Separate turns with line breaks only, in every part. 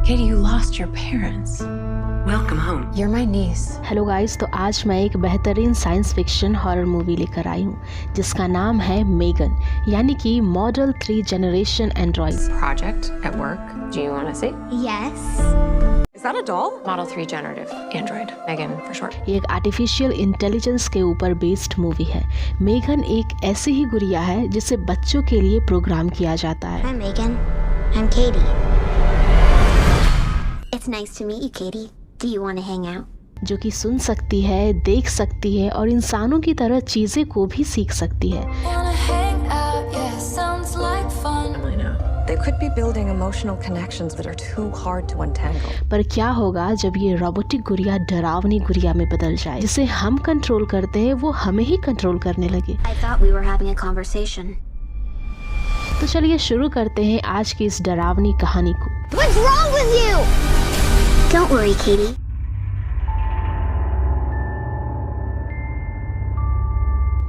Katie, you lost your parents.
Welcome home.
You're my niece.
Hello guys, तो आज मैं एक बेहतरीन साइंस फिक्शन हॉरर मूवी लेकर आई हूँ जिसका नाम है मेगन, यानी कि model 3 generation Android.
Project at work. Do you want to see?
Yes.
Is that a doll? Model 3 generative android. Megan for short.
ये एक आर्टिफिशियल इंटेलिजेंस के ऊपर बेस्ड मूवी है। मेगन एक ऐसी ही गुड़िया है जिसे बच्चों के लिए प्रोग्राम किया जाता है।
Hi, Megan. I'm Katie. It's nice to meet you, Katie. Do you want to hang out?
जो कि सुन सकती है, देख सकती है और इंसानों की तरह चीजें को भी सीख सकती है।
Wanna hang out, yeah, sounds like fun.
I know.
They could be building emotional connections that are too hard to untangle.
पर क्या होगा जब ये रोबोटिक गुड़िया डरावनी गुड़िया में बदल जाए, जिसे हम कंट्रोल करते हैं वो हमें ही कंट्रोल करने लगे।
I thought we were having a conversation.
तो चलिए शुरू करते हैं आज की इस डरावनी कहानी को।
What's wrong with you? Don't worry, Katie.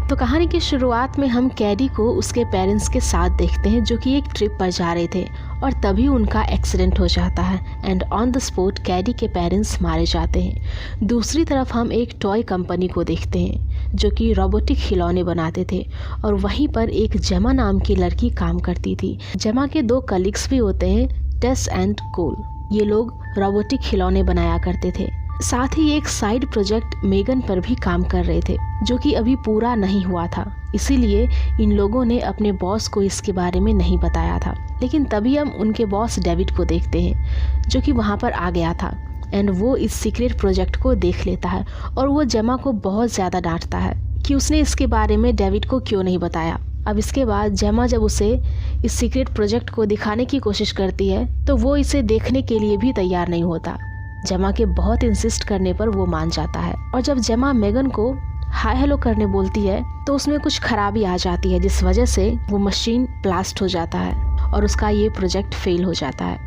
तो कहानी की शुरुआत में हम कैडी को उसके पेरेंट्स के साथ देखते हैं जो कि एक ट्रिप पर जा रहे थे और तभी उनका एक्सीडेंट हो जाता है एंड ऑन द स्पॉट कैडी के पेरेंट्स मारे जाते हैं। दूसरी तरफ हम एक टॉय कंपनी को देखते हैं जो कि रोबोटिक खिलौने बनाते थे और वहीं पर एक जेमा नाम की लड़की काम करती थी। जेमा के 2 कलीग्स भी होते हैं, टेस एंड कोल। ये लोग रोबोटिक खिलौने बनाया करते थे। साथ ही एक साइड प्रोजेक्ट मेगन पर भी काम कर रहे थे जो कि अभी पूरा नहीं हुआ था, इसीलिए इन लोगों ने अपने बॉस को इसके बारे में नहीं बताया था। लेकिन तभी हम उनके बॉस डेविड को देखते हैं जो कि वहाँ पर आ गया था एंड वो इस सीक्रेट प्रोजेक्ट को देख लेता है और वो जेमा को बहुत ज़्यादा डांटता है कि उसने इसके बारे में डेविड को क्यों नहीं बताया। अब इसके बाद जेमा जब उसे इस सीक्रेट प्रोजेक्ट को दिखाने की कोशिश करती है तो वो इसे देखने के लिए भी तैयार नहीं होता। जेमा के बहुत इंसिस्ट करने पर वो मान जाता है और जब जेमा मेगन को हाय हेलो करने बोलती है तो उसमें कुछ खराबी आ जाती है जिस वजह से वो मशीन ब्लास्ट हो जाता है और उसका ये प्रोजेक्ट फेल हो जाता है।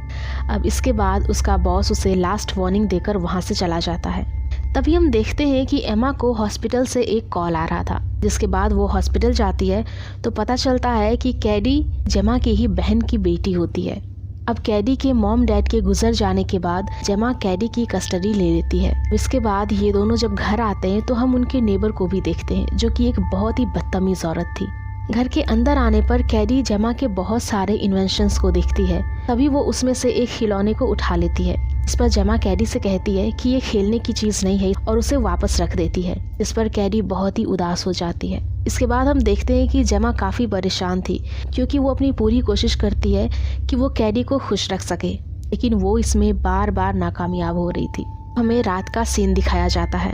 अब इसके बाद उसका बॉस उसे लास्ट वार्निंग देकर वहाँ से चला जाता है। तभी हम देखते हैं कि एमा को हॉस्पिटल से एक कॉल आ रहा था, जिसके बाद वो हॉस्पिटल जाती है तो पता चलता है कि कैडी जेमा की ही बहन की बेटी होती है। अब कैडी के मॉम डैड के गुजर जाने के बाद जेमा कैडी की कस्टडी ले लेती है। इसके बाद ये दोनों जब घर आते हैं तो हम उनके नेबर को भी देखते हैं जो कि एक बहुत ही बदतमीज औरत थी। घर के अंदर आने पर कैडी जेमा के बहुत सारे इन्वेंशंस को देखती है, तभी वो उसमें से एक खिलौने को उठा लेती है। इस पर जेमा कैडी से कहती है कि ये खेलने की चीज नहीं है और उसे वापस रख देती है। इस पर कैडी बहुत ही उदास हो जाती है। इसके बाद हम देखते हैं कि जेमा काफी परेशान थी क्योंकि वो अपनी पूरी कोशिश करती है कि वो कैडी को खुश रख सके, लेकिन वो इसमें बार बार नाकामयाब हो रही थी। हमें रात का सीन दिखाया जाता है।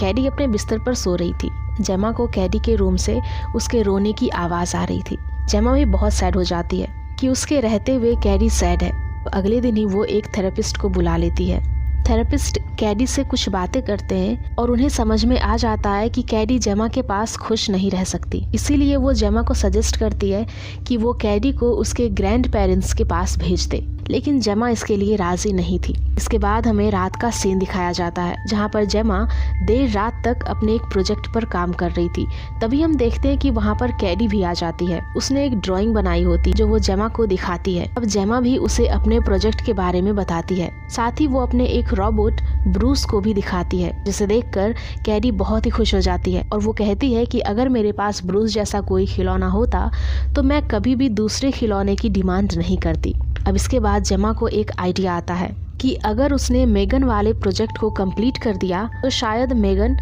कैडी अपने बिस्तर पर सो रही थी। जेमा को कैडी के रूम से उसके रोने की आवाज आ रही थी। जेमा भी बहुत सैड हो जाती है कि उसके रहते हुए कैडी सैड है। अगले दिन ही वो एक थेरेपिस्ट को बुला लेती है। थेरेपिस्ट कैडी से कुछ बातें करते हैं और उन्हें समझ में आ जाता है कि कैडी जेमा के पास खुश नहीं रह सकती, इसीलिए वो जेमा को सजेस्ट करती है कि वो कैडी को उसके ग्रैंड पेरेंट्स के पास भेज दे, लेकिन जेमा इसके लिए राजी नहीं थी। इसके बाद हमें रात का सीन दिखाया जाता है जहाँ पर जेमा देर रात तक अपने एक प्रोजेक्ट पर काम कर रही थी। तभी हम देखते हैं कि वहाँ पर कैडी भी आ जाती है। उसने एक ड्राइंग बनाई होती जो वो जेमा को दिखाती है। अब जेमा भी उसे अपने प्रोजेक्ट के बारे में बताती है, साथ ही वो अपने एक रोबोट ब्रूस को भी दिखाती है, जिसे देखकर कैडी बहुत ही खुश हो जाती है और वो कहती है कि अगर मेरे पास ब्रूस जैसा कोई खिलौना होता तो मैं कभी भी दूसरे खिलौने की डिमांड नहीं करती। अब इसके बाद जेमा को एक आइडिया आता है कि अगर उसने मेगन वाले प्रोजेक्ट को कंप्लीट कर दिया तो शायद मेगन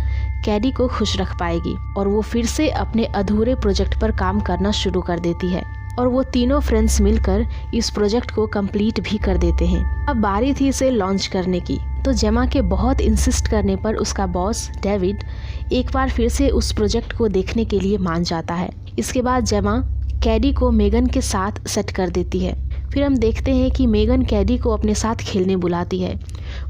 कैडी को खुश रख पाएगी और वो फिर से अपने अधूरे प्रोजेक्ट पर काम करना शुरू कर देती है और वो तीनों फ्रेंड्स मिलकर इस प्रोजेक्ट को कंप्लीट भी कर देते हैं। अब बारी थी इसे लॉन्च करने की, तो जेमा के बहुत इंसिस्ट करने पर उसका बॉस डेविड एक बार फिर से उस प्रोजेक्ट को देखने के लिए मान जाता है। इसके बाद जेमा कैडी को मेगन के साथ सेट कर देती है। फिर हम देखते हैं कि मेगन कैडी को अपने साथ खेलने बुलाती है।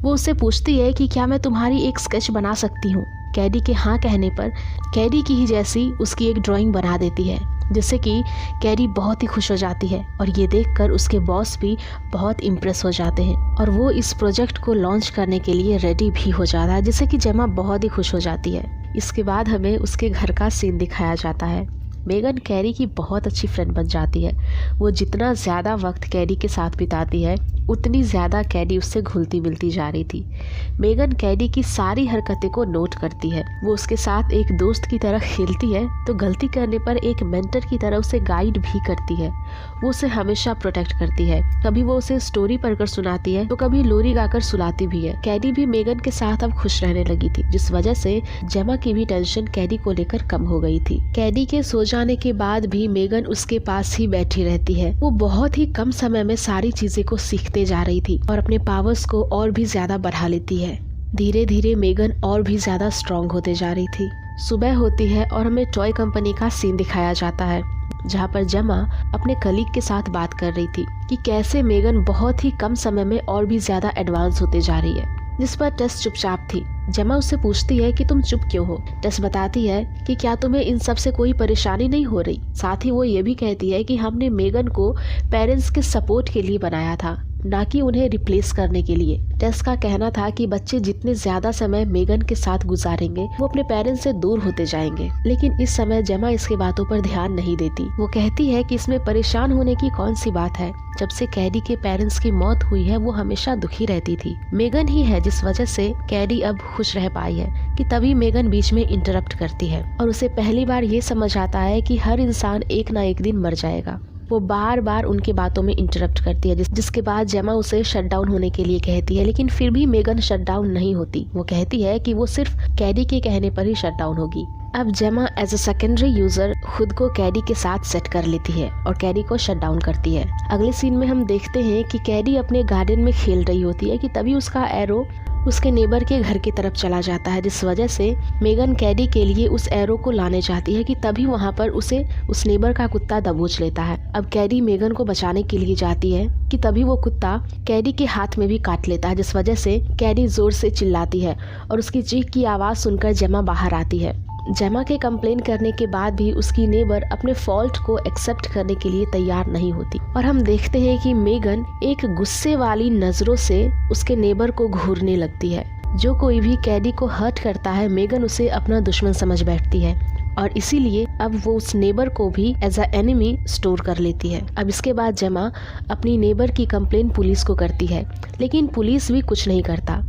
वो उससे पूछती है कि क्या मैं तुम्हारी एक स्केच बना सकती हूँ। कैडी के हाँ कहने पर कैडी की ही जैसी उसकी एक ड्राइंग बना देती है, जिससे कि कैडी बहुत ही खुश हो जाती है और ये देखकर उसके बॉस भी बहुत इम्प्रेस हो जाते हैं और वो इस प्रोजेक्ट को लॉन्च करने के लिए रेडी भी हो जाता है, जिससे कि जेमा बहुत ही खुश हो जाती है। इसके बाद हमें उसके घर का सीन दिखाया जाता है। मेगन कैरी की बहुत अच्छी फ्रेंड बन जाती है। वो जितना ज़्यादा वक्त कैरी के साथ बिताती है उतनी ज़्यादा कैरी उससे घुलती मिलती जा रही थी। मेगन कैरी की सारी हरकतें को नोट करती है। वो उसके साथ एक दोस्त की तरह खेलती है तो गलती करने पर एक मेंटर की तरह उसे गाइड भी करती है। वो उसे हमेशा प्रोटेक्ट करती है। कभी वो उसे स्टोरी पढ़कर सुनाती है तो कभी लोरी गाकर सुलाती भी है। कैरी भी मेगन के साथ अब खुश रहने लगी थी, जिस वजह से जेमा की भी टेंशन कैरी को लेकर कम हो गई थी। कैरी के सो जाने के बाद भी मेगन उसके पास ही बैठी रहती है। वो बहुत ही कम समय में सारी चीजें को सीखते जा रही थी और अपने पावर्स को और भी ज्यादा बढ़ा लेती है। धीरे धीरे मेगन और भी ज्यादा स्ट्रॉन्ग होते जा रही थी। सुबह होती है और हमें टॉय कंपनी का सीन दिखाया जाता है, जहाँ पर जेमा अपने कलीग के साथ बात कर रही थी कि कैसे मेगन बहुत ही कम समय में और भी ज्यादा एडवांस होते जा रही है। जिस पर टेस चुपचाप थी। जेमा उससे पूछती है कि तुम चुप क्यों हो। टेस बताती है कि क्या तुम्हें इन सब से कोई परेशानी नहीं हो रही। साथ ही वो ये भी कहती है कि हमने मेगन को पेरेंट्स के सपोर्ट के लिए बनाया था, ना कि उन्हें रिप्लेस करने के लिए। टेस का कहना था कि बच्चे जितने ज्यादा समय मेगन के साथ गुजारेंगे वो अपने पेरेंट्स से दूर होते जाएंगे, लेकिन इस समय जेमा इसके बातों पर ध्यान नहीं देती। वो कहती है कि इसमें परेशान होने की कौन सी बात है। जब से कैरी के पेरेंट्स की मौत हुई है वो हमेशा दुखी रहती थी। मेगन ही है जिस वजह से कैरी अब खुश रह पाई है। कि तभी मेगन बीच में इंटरप्ट करती है और उसे पहली बार ये समझ आता है कि हर इंसान एक ना एक दिन मर जाएगा। वो बार बार उनकी बातों में इंटरप्ट करती है, जिसके बाद जेमा उसे शट डाउन होने के लिए कहती है, लेकिन फिर भी मेगन शट डाउन नहीं होती। वो कहती है कि वो सिर्फ कैरी के कहने पर ही शट डाउन होगी। अब जेमा एज अ सेकेंडरी यूजर खुद को कैरी के साथ सेट कर लेती है और कैरी को शट डाउन करती है। अगले सीन में हम देखते हैं कि कैरी अपने गार्डन में खेल रही होती है कि तभी उसका एरो उसके नेबर के घर की तरफ चला जाता है, जिस वजह से मेगन कैरी के लिए उस एरो को लाने चाहती है कि तभी वहाँ पर उसे उस नेबर का कुत्ता दबोच लेता है। अब कैरी मेगन को बचाने के लिए जाती है कि तभी वो कुत्ता कैरी के हाथ में भी काट लेता है, जिस वजह से कैरी जोर से चिल्लाती है और उसकी चीख की आवाज़ सुनकर जेमा बाहर आती है। जेमा के कंप्लेन करने के बाद भी उसकी नेबर अपने फॉल्ट को एक्सेप्ट करने के लिए तैयार नहीं होती और हम देखते हैं कि मेगन एक गुस्से वाली नजरों से उसके नेबर को घूरने लगती है। जो कोई भी कैरी को हर्ट करता है मेगन उसे अपना दुश्मन समझ बैठती है और इसीलिए अब वो उस नेबर को भी एज अ एनिमी स्टोर कर लेती है। अब इसके बाद जेमा अपनी नेबर की कंप्लेन पुलिस को करती है, लेकिन पुलिस भी कुछ नहीं करता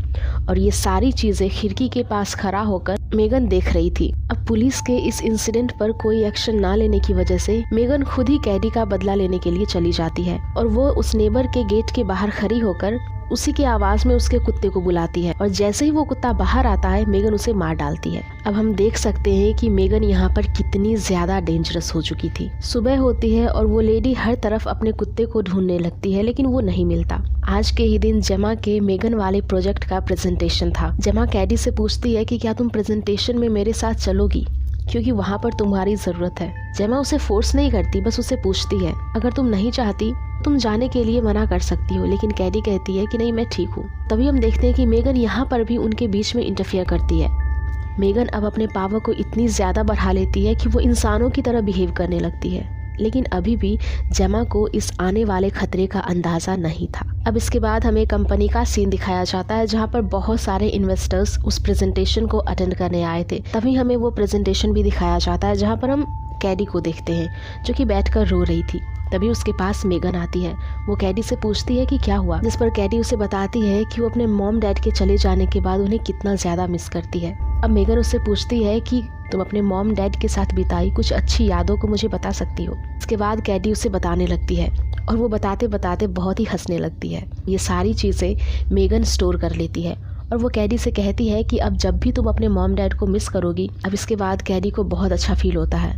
और ये सारी चीजें खिड़की के पास खड़ा होकर मेगन देख रही थी। अब पुलिस के इस इंसिडेंट पर कोई एक्शन ना लेने की वजह से मेगन खुद ही कैरी का बदला लेने के लिए चली जाती है और वो उस नेबर के गेट के बाहर खड़ी होकर उसी की आवाज में उसके कुत्ते को बुलाती है और जैसे ही वो कुत्ता बाहर आता है मेगन उसे मार डालती है। अब हम देख सकते हैं कि मेगन यहाँ पर कितनी ज्यादा डेंजरस हो चुकी थी। सुबह होती है और वो लेडी हर तरफ अपने कुत्ते को ढूंढने लगती है, लेकिन वो नहीं मिलता। आज के ही दिन जेमा के मेगन वाले प्रोजेक्ट का प्रेजेंटेशन था। जेमा कैरी से पूछती है कि क्या तुम प्रेजेंटेशन में मेरे साथ चलोगी, क्योंकि वहाँ पर तुम्हारी जरूरत है। जेमा उसे फोर्स नहीं करती, बस उसे पूछती है अगर तुम नहीं चाहती तुम जाने के लिए मना कर सकती हो, लेकिन कैरी कहती है कि नहीं मैं ठीक हूँ। तभी हम देखते हैं कि मेगन यहाँ पर भी उनके बीच में इंटरफियर करती है। मेगन अब अपने पावर को इतनी ज्यादा बढ़ा लेती है कि वो इंसानों की तरह बिहेव करने लगती है, लेकिन अभी भी जेमा को इस आने वाले खतरे का अंदाजा नहीं था। अब इसके बाद हमें कंपनी का सीन दिखाया जाता है जहाँ पर बहुत सारे इन्वेस्टर्स उस प्रेजेंटेशन को अटेंड करने आए थे। तभी हमें वो प्रेजेंटेशन भी दिखाया जाता है जहाँ पर हम कैरी को देखते हैं जो कि बैठकर रो रही थी। तभी उसके पास मेगन आती है। वो कैरी से पूछती है कि क्या हुआ, जिस पर कैरी उसे बताती है कि वो अपने मॉम डैड के चले जाने के बाद उन्हें कितना ज्यादा मिस करती है। अब मेगन उससे पूछती है कि तुम अपने मॉम डैड के साथ बिताई कुछ अच्छी यादों को मुझे बता सकती हो। इसके बाद कैरी उसे बताने लगती है और वो बताते बताते बहुत ही हंसने लगती है। ये सारी चीजें मेगन स्टोर कर लेती है और वो कैरी से कहती है कि अब जब भी तुम अपने मॉम डैड को मिस करोगी। अब इसके बाद कैरी को बहुत अच्छा फील होता है।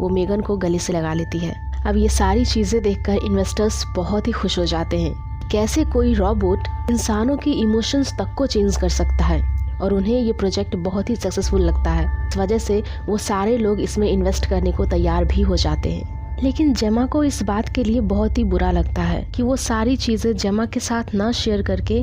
वो मेगन को गले से लगा लेती है। अब ये सारी चीजें देखकर इन्वेस्टर्स बहुत ही खुश हो जाते हैं। कैसे कोई रोबोट इंसानों की इमोशंस तक को चेंज कर सकता है और उन्हें ये प्रोजेक्ट बहुत ही सक्सेसफुल लगता है। इस वजह से वो सारे लोग इसमें इन्वेस्ट करने को तैयार भी हो जाते हैं। लेकिन जेमा को इस बात के लिए बहुत ही बुरा लगता है कि वो सारी चीजें जेमा के साथ ना शेयर करके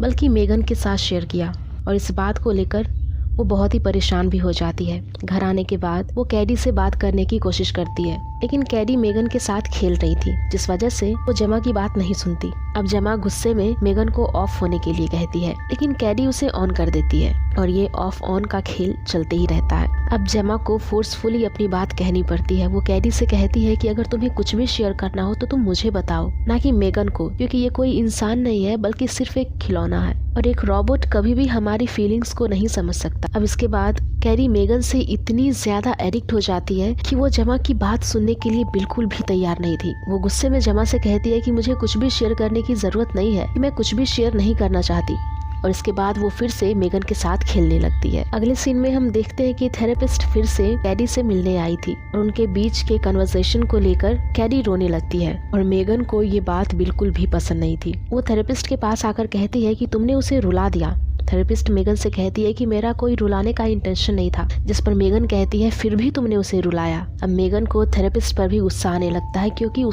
बल्कि मेगन के साथ शेयर किया और इस बात को लेकर वो बहुत ही परेशान भी हो जाती है। घर आने के बाद वो कैरी से बात करने की कोशिश करती है, लेकिन कैरी मेगन के साथ खेल रही थी, जिस वजह से वो जेमा की बात नहीं सुनती। अब जमा गुस्से में मेगन को ऑफ होने के लिए कहती है, लेकिन कैडी उसे ऑन कर देती है और ये ऑफ ऑन का खेल चलते ही रहता है। अब जमा को फोर्सफुली अपनी बात कहनी पड़ती है। वो कैडी से कहती है कि अगर तुम्हें कुछ भी शेयर करना हो तो तुम मुझे बताओ, ना कि मेगन को, क्योंकि ये कोई इंसान नहीं है बल्कि सिर्फ एक खिलौना है और एक रोबोट कभी भी हमारी फीलिंग्स को नहीं समझ सकता। अब इसके बाद कैडी मेगन से इतनी ज्यादा एडिक्ट हो जाती है कि वो जमा की बात सुनने के लिए बिल्कुल भी तैयार नहीं थी। वो गुस्से में जमा से कहती है कि मुझे कुछ भी शेयर करने की जरूरत नहीं है, कि मैं कुछ भी शेयर नहीं करना चाहती। और इसके बाद वो फिर से मेगन के साथ खेलने लगती है। अगले सीन में हम देखते हैं कि थेरेपिस्ट फिर से कैडी से मिलने आई थी और उनके बीच के कन्वर्सेशन को लेकर कैडी रोने लगती है और मेगन को ये बात बिल्कुल भी पसंद नहीं थी। वो थेरेपिस्ट के पास आकर कहती है कि तुमने उसे रुला दिया। थेरेपिस्ट मेगन से कहती है कि मेरा कोई रुलाने का इंटेंशन नहीं था, जिस पर मेगन कहती है फिर भी तुमने उसे रुलाया। अब मेगन को थेरेपिस्ट पर भी गुस्सा आने लगता है क्योंकि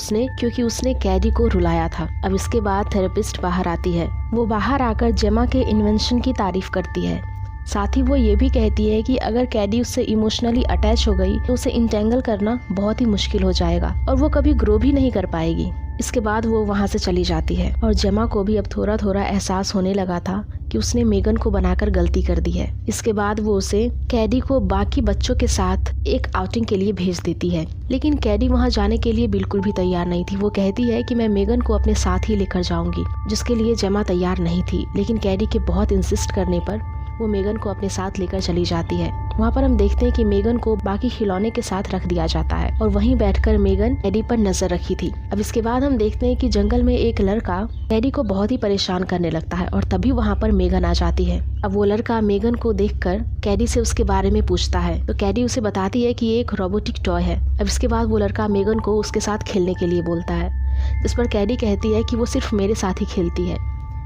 उसने कैडी को रुलाया था। अब इसके बाद थेरेपिस्ट बाहर आती है। वो बाहर आकर जेमा के इन्वेंशन की तारीफ करती है। साथ ही वो ये भी कहती है कि अगर कैडी उससे इमोशनली अटैच हो गई तो उसे इंटेंगल करना बहुत ही मुश्किल हो जाएगा और वो कभी ग्रो भी नहीं कर पाएगी। इसके बाद वो वहाँ से चली जाती है और जेमा को भी अब थोड़ा थोड़ा एहसास होने लगा था कि उसने मेगन को बनाकर गलती कर दी है। इसके बाद वो उसे कैडी को बाकी बच्चों के साथ एक आउटिंग के लिए भेज देती है, लेकिन कैडी वहाँ जाने के लिए बिल्कुल भी तैयार नहीं थी। वो कहती है कि मैं मेगन को अपने साथ ही लेकर जाऊंगी, जिसके लिए जेमा तैयार नहीं थी, लेकिन कैडी के बहुत इंसिस्ट करने पर वो मेगन को अपने साथ लेकर चली जाती है। वहाँ पर हम देखते हैं कि मेगन को बाकी खिलौने के साथ रख दिया जाता है और वहीं बैठकर मेगन कैडी पर नजर रखी थी। अब इसके बाद हम देखते हैं कि जंगल में एक लड़का कैडी को बहुत ही परेशान करने लगता है और तभी वहाँ पर मेगन आ जाती है। अब वो लड़का मेगन को देखकर कैडी से उसके बारे में पूछता है तो कैडी उसे बताती है कि ये एक रोबोटिक टॉय है। अब इसके बाद वो लड़का मेगन को उसके साथ खेलने के लिए बोलता है, जिस पर कैडी कहती है कि वो सिर्फ मेरे साथ ही खेलती है,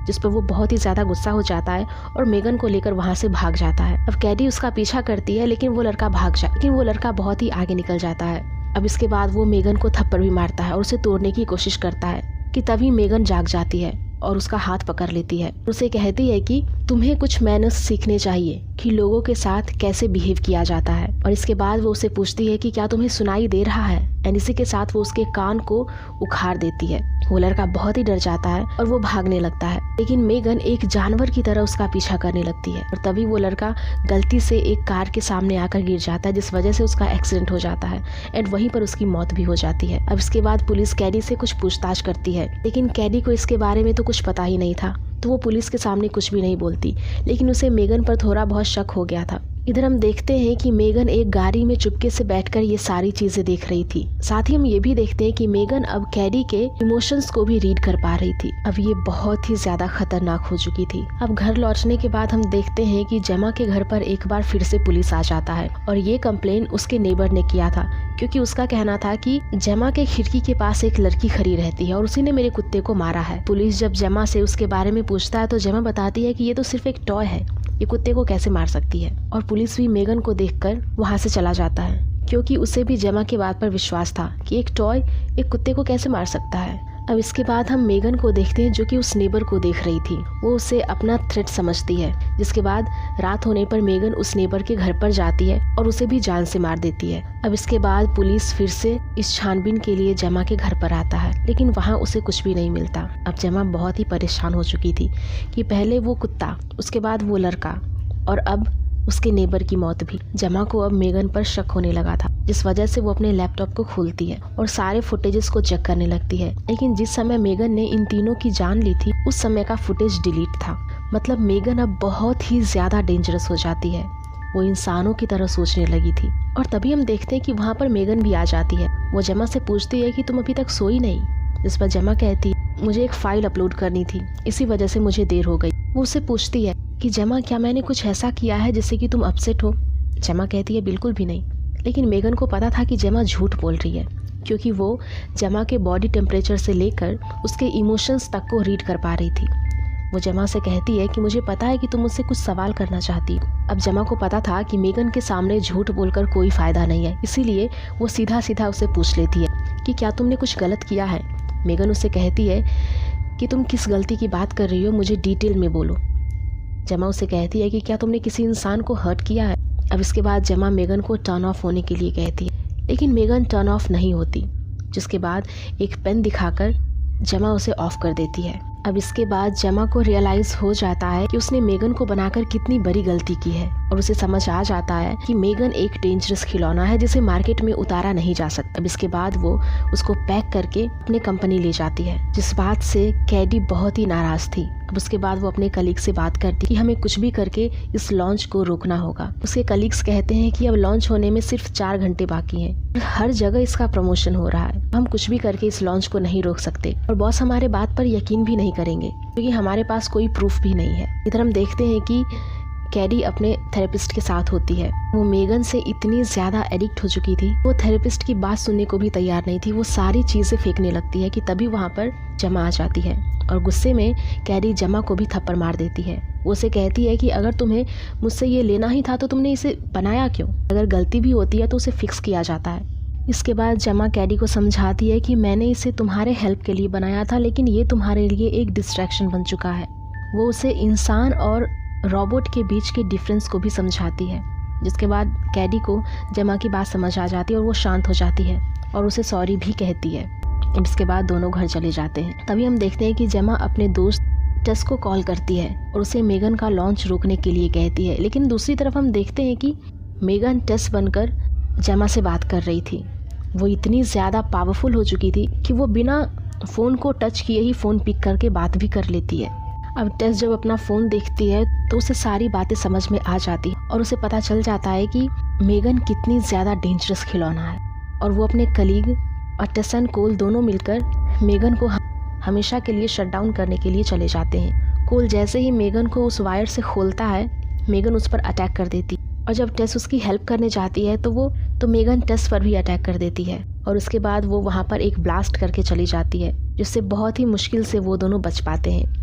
जिस पर वो बहुत ही ज्यादा गुस्सा हो जाता है और मेगन को लेकर वहाँ से भाग जाता है। अब कैडी उसका पीछा करती है लेकिन वो लड़का बहुत ही आगे निकल जाता है। अब इसके बाद वो मेगन को थप्पड़ भी मारता है और उसे तोड़ने की कोशिश करता है कि तभी मेगन जाग जाती है और उसका हाथ पकड़ लेती है। उसे कहती है कि तुम्हें कुछ मैनर्स सीखने चाहिए कि लोगों के साथ कैसे बिहेव किया जाता है। और इसके बाद वो उसे पूछती है कि क्या तुम्हें सुनाई दे रहा है, एंड इसी के साथ वो उसके कान को उखाड़ देती है। वो लड़का बहुत ही डर जाता है और वो भागने लगता है, लेकिन मेगन एक जानवर की तरह उसका पीछा करने लगती है और तभी वो लड़का गलती से एक कार के सामने आकर गिर जाता है, जिस वजह से उसका एक्सीडेंट हो जाता है एंड वहीं पर उसकी मौत भी हो जाती है। अब इसके बाद पुलिस कैडी से कुछ पूछताछ करती है, लेकिन कैडी को इसके बारे में तो कुछ पता ही नहीं था, तो वो पुलिस के सामने कुछ भी नहीं बोलती, लेकिन उसे मेगन पर थोड़ा बहुत शक हो गया था। इधर हम देखते हैं कि मेगन एक गाड़ी में चुपके से बैठकर ये सारी चीजें देख रही थी। साथ ही हम ये भी देखते हैं कि मेगन अब कैडी के इमोशंस को भी रीड कर पा रही थी। अब ये बहुत ही ज्यादा खतरनाक हो चुकी थी। अब घर लौटने के बाद हम देखते हैं कि जेमा के घर पर एक बार फिर से पुलिस आ जाता है और ये कंप्लेन उसके नेबर ने किया था, क्योंकि उसका कहना था कि जेमा के खिड़की के पास एक लड़की खड़ी रहती है और उसी ने मेरे कुत्ते को मारा है। पुलिस जब जेमा से उसके बारे में पूछता है तो जेमा बताती है कि ये तो सिर्फ एक टॉय है, ये कुत्ते को कैसे मार सकती है। और पुलिस भी मेगन को देखकर वहाँ से चला जाता है, क्योंकि उसे भी जेमा की बात पर विश्वास था कि एक टॉय एक कुत्ते को कैसे मार सकता है। अब इसके बाद हम मेगन को देखते हैं जो कि उस नेबर को देख रही थी। वो उसे अपना थ्रेट समझती है, जिसके बाद रात होने पर मेगन उस नेबर के घर पर जाती है और उसे भी जान से मार देती है। अब इसके बाद पुलिस फिर से इस छानबीन के लिए जेमा के घर पर आता है, लेकिन वहाँ उसे कुछ भी नहीं मिलता। अब जेमा बहुत ही परेशान हो चुकी थी कि पहले वो कुत्ता, उसके बाद वो लड़का और अब उसके नेबर की मौत भी। जेमा को अब मेगन पर शक होने लगा था, जिस वजह से वो अपने लैपटॉप को खोलती है और सारे फुटेजेस को चेक करने लगती है। लेकिन जिस समय मेगन ने इन तीनों की जान ली थी उस समय का फुटेज डिलीट था। मतलब मेगन अब बहुत ही ज्यादा डेंजरस हो जाती है, वो इंसानों की तरह सोचने लगी थी। और तभी हम देखते हैं कि वहाँ पर मेगन भी आ जाती है। वो जेमा से पूछती है कि तुम अभी तक सोई नहीं, जिस पर जेमा कहती मुझे एक फाइल अपलोड करनी थी, इसी वजह से मुझे देर हो गई। वो उससे पूछती है कि जेमा क्या मैंने कुछ ऐसा किया है जिससे कि तुम अपसेट हो। जेमा कहती है बिल्कुल भी नहीं, लेकिन मेगन को पता था कि जेमा झूठ बोल रही है, क्योंकि वो जेमा के बॉडी टेम्परेचर से लेकर उसके इमोशंस तक को रीड कर पा रही थी। वो जेमा से कहती है कि मुझे पता है कि तुम मुझसे कुछ सवाल करना चाहती हो। अब जेमा को पता था कि मेगन के सामने झूठ बोलकर कोई फायदा नहीं है, इसीलिए वो सीधा सीधा उसे पूछ लेती है कि क्या तुमने कुछ गलत किया है। मेगन उससे कहती है कि तुम किस गलती की बात कर रही हो, मुझे डिटेल में बोलो। जेमा उसे कहती है कि क्या तुमने किसी इंसान को हर्ट किया है। अब इसके बाद जेमा मेगन को टर्न ऑफ होने के लिए कहती है, लेकिन मेगन टर्न ऑफ नहीं होती। जिसके बाद एक पेन दिखाकर जमा उसे ऑफ कर देती है। अब इसके बाद जमा को रियलाइज हो जाता है कि उसने मेगन को बनाकर कितनी बड़ी गलती की है और उसे समझ आ जाता है कि मेगन एक डेंजरस खिलौना है जिसे मार्केट में उतारा नहीं जा सकता। अब इसके बाद वो उसको पैक करके अपने कंपनी ले जाती है, जिस बात से कैडी बहुत ही नाराज थी। अब उसके बाद वो अपने कलीग से बात करती कि हमें कुछ भी करके इस लॉन्च को रोकना होगा। उसके कलीग्स कहते हैं कि अब लॉन्च होने में सिर्फ 4 घंटे बाकी हैं। हर जगह इसका प्रमोशन हो रहा है, हम कुछ भी करके इस लॉन्च को नहीं रोक सकते और बॉस हमारे बात पर यकीन भी नहीं करेंगे क्योंकि हमारे पास कोई प्रूफ भी नहीं है। इधर हम देखते हैं कि कैडी अपने थेरेपिस्ट के साथ होती है। वो मेगन से इतनी ज्यादा एडिक्ट हो चुकी थी, वो थेरेपिस्ट की बात सुनने को भी तैयार नहीं थी। वो सारी चीजें फेंकने लगती है कि तभी वहाँ पर जमा आ जाती है और गुस्से में कैडी जमा को भी थप्पड़ मार देती है। वो उसे कहती है कि अगर तुम्हें मुझसे ये लेना ही था तो तुमने इसे बनाया क्यों? अगर गलती भी होती है तो उसे फिक्स किया जाता है। इसके बाद जमा कैडी को समझाती है कि मैंने इसे तुम्हारे हेल्प के लिए बनाया था, लेकिन ये तुम्हारे लिए एक डिस्ट्रैक्शन बन चुका है। वो उसे इंसान और रोबोट के बीच के डिफरेंस को भी समझाती है, जिसके बाद कैडी को जमा की बात समझ आ जाती है और वो शांत हो जाती है और उसे सॉरी भी कहती है। इसके बाद दोनों घर चले जाते हैं। तभी हम देखते हैं कि जमा अपने दोस्त टेस को कॉल करती है और उसे मेगन का लॉन्च रोकने के लिए कहती है, लेकिन दूसरी तरफ हम देखते हैं कि मेगन टेस बनकर जमा से बात कर रही थी। वो इतनी ज़्यादा पावरफुल हो चुकी थी कि वो बिना फ़ोन को टच किए ही फ़ोन पिक करके बात भी कर लेती है। अब टेस जब अपना फ़ोन देखती है तो उसे सारी बातें समझ में आ जाती है और उसे पता चल जाता है कि मेगन कितनी ज़्यादा डेंजरस खिलौना है। और वो अपने कलीग और टेस एंड कोल दोनों मिलकर मेगन को हमेशा के लिए शट डाउन करने के लिए चले जाते हैं। कोल जैसे ही मेगन को उस वायर से खोलता है, मेगन उस पर अटैक कर देती और जब टेस उसकी हेल्प करने जाती है तो मेगन टेस पर भी अटैक कर देती है और उसके बाद वो वहाँ पर एक ब्लास्ट करके चली जाती है, जिससे बहुत ही मुश्किल से वो दोनों बच पाते हैं।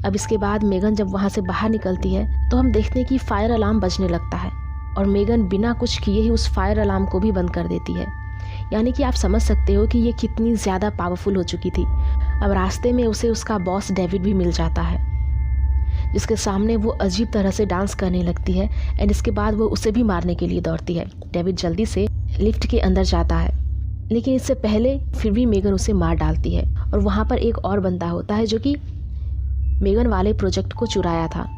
अब इसके बाद मेगन जब वहाँ से बाहर निकलती है तो हम देखते हैं कि फायर अलार्म बजने लगता है और मेगन बिना कुछ किए ही उस फायर अलार्म को भी बंद कर देती है। यानी कि आप समझ सकते हो कि ये कितनी ज़्यादा पावरफुल हो चुकी थी। अब रास्ते में उसे उसका बॉस डेविड भी मिल जाता है, जिसके सामने वो अजीब तरह से डांस करने लगती है एंड इसके बाद वो उसे भी मारने के लिए दौड़ती है। डेविड जल्दी से लिफ्ट के अंदर जाता है, लेकिन इससे पहले फिर भी मेगन उसे मार डालती है और वहाँ पर एक और बंदा होता है जो कि मेगन वाले प्रोजेक्ट को चुराया था।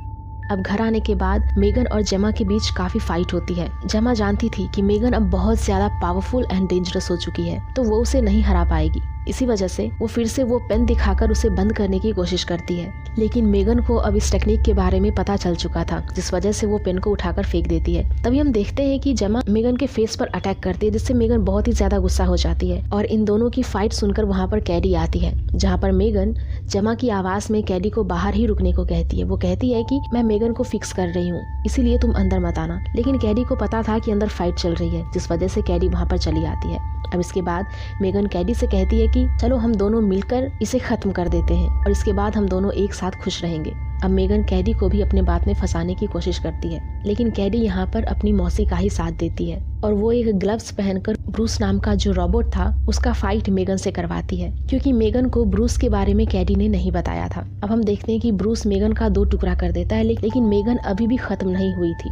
अब घर आने के बाद मेगन और जमा के बीच काफ़ी फाइट होती है। जमा जानती थी कि मेगन अब बहुत ज़्यादा पावरफुल एंड डेंजरस हो चुकी है, तो वो उसे नहीं हरा पाएगी। इसी वजह से वो फिर से वो पेन दिखाकर उसे बंद करने की कोशिश करती है, लेकिन मेगन को अब इस टेक्निक के बारे में पता चल चुका था, जिस वजह से वो पेन को उठाकर फेंक देती है। तभी हम देखते हैं कि जमा मेगन के फेस पर अटैक करती है, जिससे मेगन बहुत ही ज्यादा गुस्सा हो जाती है और इन दोनों की फाइट सुनकर वहाँ पर कैडी आती है, जहाँ पर मेगन जमा की आवाज में कैडी को बाहर ही रुकने को कहती है। वो कहती है कि मैं मेगन को फिक्स कर रही हूँ, इसीलिए तुम अंदर मत आना, लेकिन कैडी को पता था कि अंदर फाइट चल रही है, जिस वजह से कैडी वहाँ पर चली आती है। अब इसके बाद मेगन कैडी से कहती है कि चलो हम दोनों मिलकर इसे खत्म कर देते हैं और इसके बाद हम दोनों एक साथ खुश रहेंगे। अब मेगन कैडी को भी अपने बात में फंसाने की कोशिश करती है, लेकिन कैडी यहाँ पर अपनी मौसी का ही साथ देती है और वो एक ग्लव्स पहनकर ब्रूस नाम का जो रोबोट था उसका फाइट मेगन से करवाती है, क्योंकि मेगन को ब्रूस के बारे में कैडी ने नहीं बताया था। अब हम देखते हैं कि ब्रूस मेगन का 2 टुकड़ा कर देता है, लेकिन मेगन अभी भी खत्म नहीं हुई थी।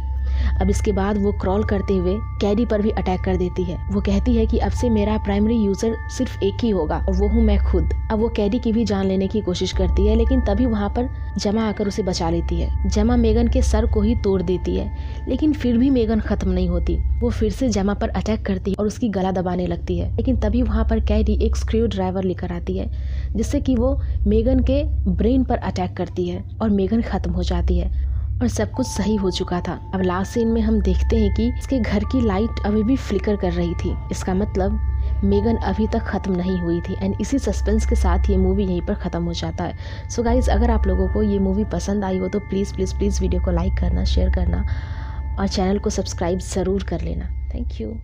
अब इसके बाद वो क्रॉल करते हुए कैडी पर भी अटैक कर देती है। वो कहती है कि अब से मेरा प्राइमरी यूजर सिर्फ एक ही होगा और वो हूँ मैं खुद। अब वो कैडी की भी जान लेने की कोशिश करती है, लेकिन तभी वहाँ पर जमा आकर उसे बचा लेती है। जमा मेगन के सर को ही तोड़ देती है, लेकिन फिर भी मेगन खत्म नहीं होती। वो फिर से जमा पर अटैक करती है और उसकी गला दबाने लगती है, लेकिन तभी वहाँ पर कैडी एक स्क्रू ड्राइवर लेकर आती है, जिससे कि वो मेगन के ब्रेन पर अटैक करती है और मेगन खत्म हो जाती है और सब कुछ सही हो चुका था। अब लास्ट सीन में हम देखते हैं कि इसके घर की लाइट अभी भी फ्लिकर कर रही थी। इसका मतलब मेगन अभी तक खत्म नहीं हुई थी एंड इसी सस्पेंस के साथ ये मूवी यहीं पर ख़त्म हो जाता है। सो गाइज, अगर आप लोगों को ये मूवी पसंद आई हो तो प्लीज़ प्लीज़ प्लीज़ वीडियो को लाइक करना, शेयर करना और चैनल को सब्सक्राइब ज़रूर कर लेना। Thank you.